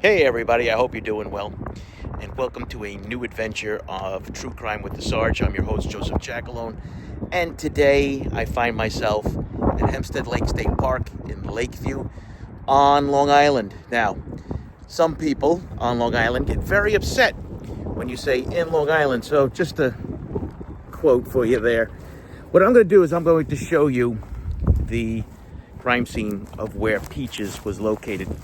Hey everybody, I hope you're doing well, and welcome to a new adventure of True Crime with the Sarge. I'm your host, Joseph Jackalone, and today I find myself at Hempstead Lake State Park in Lakeview on Long Island. Now, some people on Long Island get very upset when you say in Long Island, so just a quote for you there. What I'm going to do is I'm going to show you the crime scene of where Peaches was located.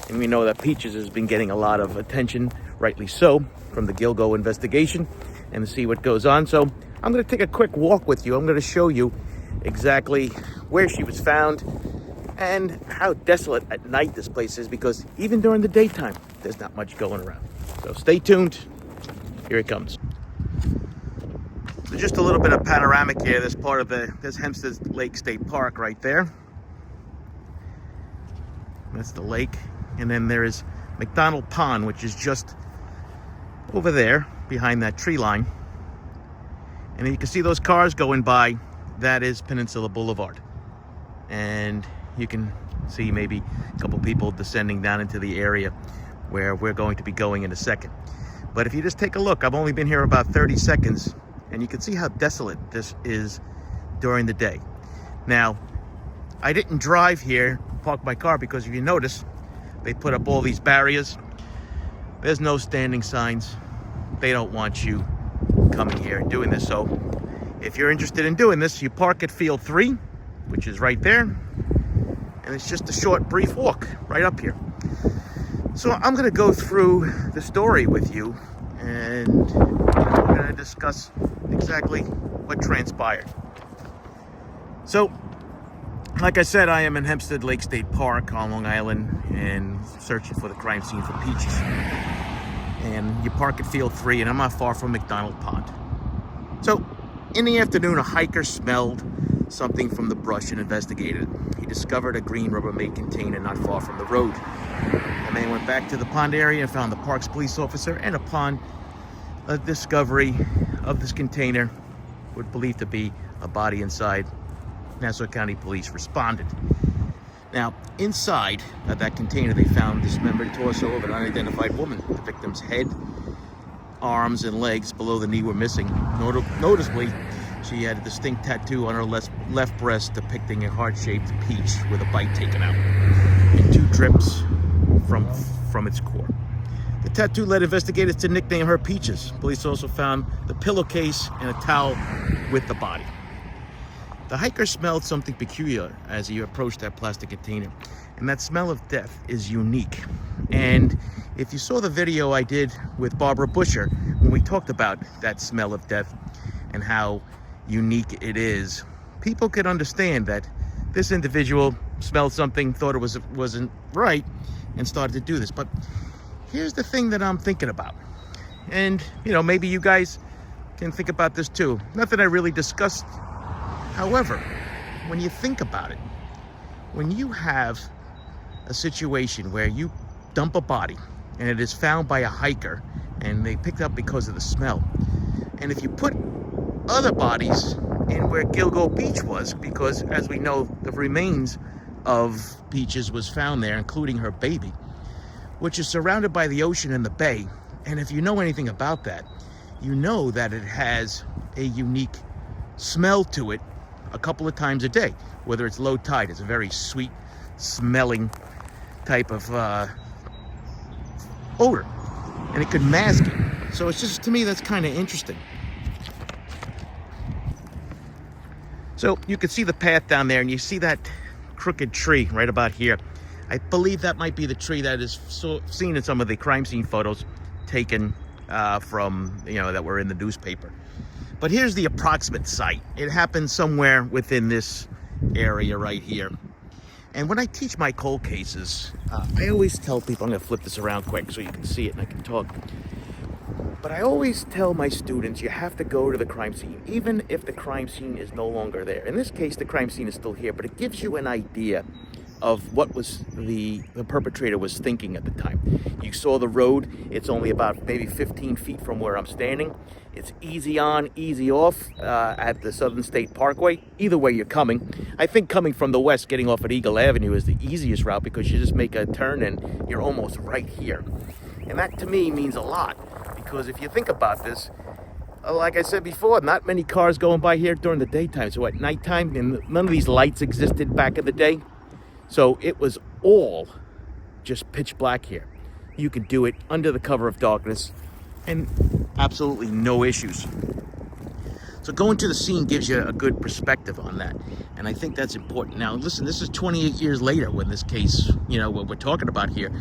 And we know that Peaches has been getting a lot of attention, rightly so, from the Gilgo investigation and to see what goes on. So I'm going to take a quick walk with you. I'm going to show you exactly where she was found and how desolate at night this place is, because even during the daytime, there's not much going around. So stay tuned. Here it comes. So just a little bit of panoramic here. There's Hempstead Lake State Park right there. That's the lake. And then there is McDonald Pond, which is just over there behind that tree line. And then you can see those cars going by. That is Peninsula Boulevard. And you can see maybe a couple people descending down into the area where we're going to be going in a second. But if you just take a look, I've only been here about 30 seconds, and you can see how desolate this is during the day. Now, I didn't drive here, park my car, because if you notice, they put up all these barriers. There's no standing signs. They don't want you coming here and doing this. So if you're interested in doing this, you park at Field 3, which is right there. And it's just a short, brief walk right up here. So I'm going to go through the story with you, and we're going to discuss exactly what transpired. So, like I said, I am in Hempstead Lake State Park on Long Island and searching for the crime scene for Peaches. And you park at Field 3, and I'm not far from McDonald Pond. So, in the afternoon, a hiker smelled something from the brush and investigated it. He discovered a green Rubbermaid container not far from the road. The man went back to the pond area and found the park's police officer, and upon a discovery of this container, would believe to be a body inside, Nassau County Police responded. Now, inside of that container, they found dismembered torso of an unidentified woman. The victim's head, arms, and legs below the knee were missing. Noticeably, she had a distinct tattoo on her left breast depicting a heart-shaped peach with a bite taken out and 2 drips from its core. The tattoo led investigators to nickname her Peaches. Police also found the pillowcase and a towel with the body. The hiker smelled something peculiar as he approached that plastic container, and that smell of death is unique. And if you saw the video I did with Barbara Busher when we talked about that smell of death and how unique it is, people could understand that this individual smelled something, thought it wasn't right, and started to do this. But here's the thing that I'm thinking about, and maybe you guys can think about this too. Nothing I really discussed. However, when you think about it, when you have a situation where you dump a body and it is found by a hiker and they picked up because of the smell, and if you put other bodies in where Gilgo Beach was, because as we know, the remains of Peaches was found there, including her baby, which is surrounded by the ocean and the bay. And if you know anything about that, you know that it has a unique smell to it a couple of times a day, whether it's low tide. It's a very sweet smelling type of odor, and it could mask it. So it's just, to me, that's kind of interesting. So you can see the path down there, and you see that crooked tree right about here. I believe that might be the tree that is seen in some of the crime scene photos taken from, that were in the newspaper. But here's the approximate site. It happened somewhere within this area right here. And when I teach my cold cases, I always tell people, I'm going to flip this around quick so you can see it and I can talk. But I always tell my students, you have to go to the crime scene, even if the crime scene is no longer there. In this case, the crime scene is still here, but it gives you an idea of what was the perpetrator was thinking at the time. You saw the road. It's only about maybe 15 feet from where I'm standing. It's easy on, easy off at the Southern State Parkway. Either way you're coming. I think coming from the west, getting off at Eagle Avenue is the easiest route because you just make a turn and you're almost right here. And that to me means a lot because if you think about this, like I said before, not many cars going by here during the daytime. So at nighttime, and none of these lights existed back in the day. So it was all just pitch black here. You could do it under the cover of darkness and absolutely no issues. So going to the scene gives you a good perspective on that. And I think that's important. Now, listen, this is 28 years later when this case, what we're talking about here.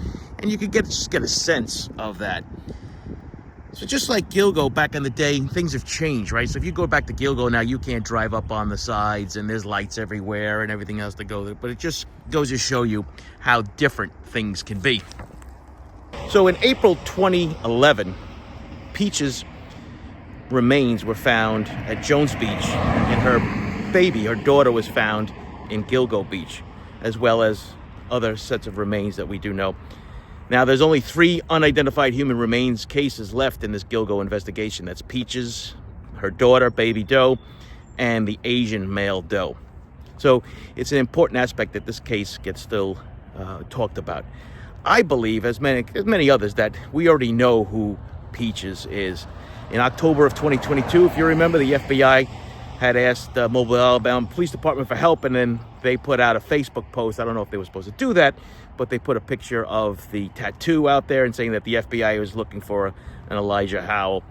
And you could just get a sense of that. So just like Gilgo back in the day, things have changed, right? So if you go back to Gilgo now, you can't drive up on the sides and there's lights everywhere and everything else to go there. But it just goes to show you how different things can be. So in April 2011, Peach's remains were found at Jones Beach, and her daughter, was found in Gilgo Beach, as well as other sets of remains that we do know. Now, there's only 3 unidentified human remains cases left in this Gilgo investigation. That's Peach's, her daughter, baby doe, and the Asian male doe. So it's an important aspect that this case gets still talked about. I believe, as many others, that we already know who Peach's is. In October of 2022, if you remember, the FBI had asked Mobile, Alabama Police Department for help, and then they put out a Facebook post. I don't know if they were supposed to do that, but they put a picture of the tattoo out there and saying that the FBI was looking for an Elijah Howell,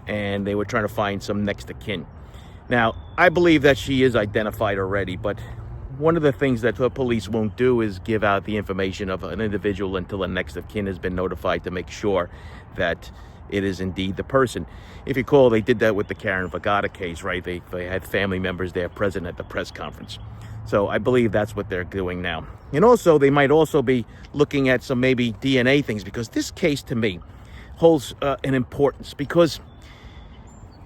and they were trying to find some next of kin. Now, I believe that she is identified already, but one of the things that the police won't do is give out the information of an individual until the next of kin has been notified to make sure that it is indeed the person. If you recall, they did that with the Karen Vagata case, right? They had family members there present at the press conference. So I believe that's what they're doing now. And also, they might also be looking at some maybe DNA things, because this case to me holds an importance, because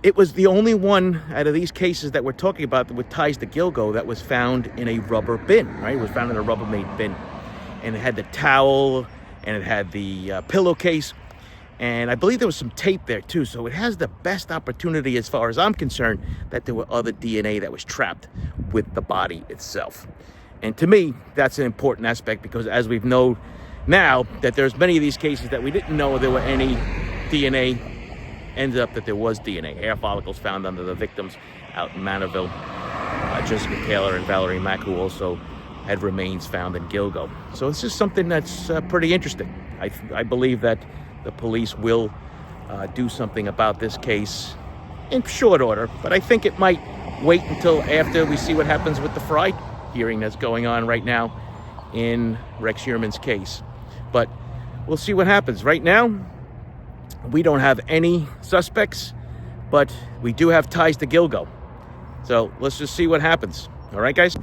it was the only one out of these cases that we're talking about with ties to Gilgo that was found in a rubber bin, right? It was found in a Rubbermaid bin. And it had the towel, and it had the pillowcase. And I believe there was some tape there too. So it has the best opportunity, as far as I'm concerned, that there were other DNA that was trapped with the body itself. And to me, that's an important aspect, because as we've known now, that there's many of these cases that we didn't know there were any DNA. Ended up that there was DNA. Hair follicles found under the victims out in Manorville. Jessica Taylor and Valerie Mack, who also had remains found in Gilgo. So it's just something that's pretty interesting. I believe that the police will do something about this case in short order, but I think it might wait until after we see what happens with the Fry hearing that's going on right now in Rex Sherman's case. But we'll see what happens. Right now, we don't have any suspects, but we do have ties to Gilgo. So let's just see what happens. All right, guys?